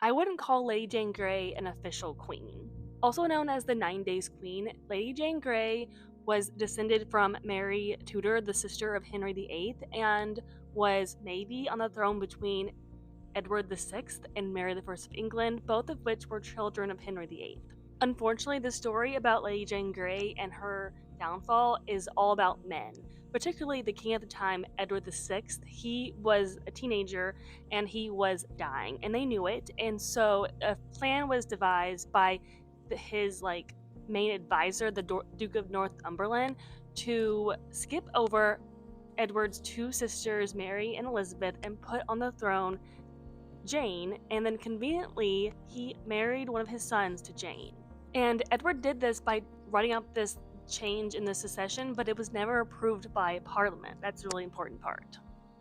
I wouldn't call Lady Jane Grey an official queen. Also known as the 9 Days Queen, Lady Jane Grey was descended from Mary Tudor, the sister of Henry VIII, and was maybe on the throne between Edward VI and Mary I of England, both of which were children of Henry VIII. Unfortunately, the story about Lady Jane Grey and her downfall is all about men, particularly the king at the time, Edward VI. He was a teenager and he was dying, and they knew it. And so a plan was devised by his main advisor, the Duke of Northumberland, to skip over Edward's two sisters, Mary and Elizabeth, and put on the throne Jane, and then conveniently, he married one of his sons to Jane. And Edward did this by writing up this change in the succession, but it was never approved by Parliament. That's a really important part.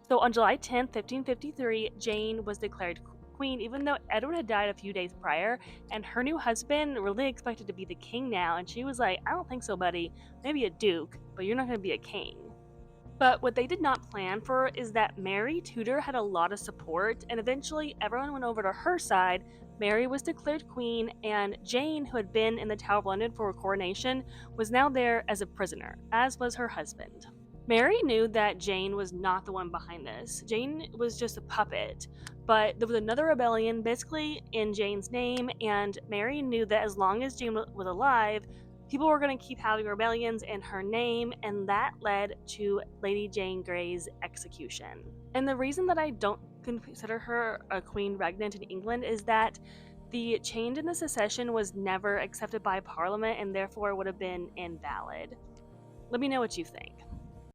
So on July 10th, 1553, Jane was declared queen, even though Edward had died a few days prior, and her new husband really expected to be the king now, and she was like, I don't think so, buddy. Maybe a duke, but you're not going to be a king. But what they did not plan for is that Mary Tudor had a lot of support, and eventually everyone went over to her side. Mary was declared queen, and Jane, who had been in the Tower of London for a coronation, was now there as a prisoner, as was her husband. Mary knew that Jane was not the one behind this. Jane was just a puppet, but there was another rebellion basically in Jane's name, and Mary knew that as long as Jane was alive, people were going to keep having rebellions in her name, and that led to Lady Jane Grey's execution. And the reason that I don't consider her a Queen Regnant in England is that the change in the succession was never accepted by Parliament and therefore would have been invalid. Let me know what you think.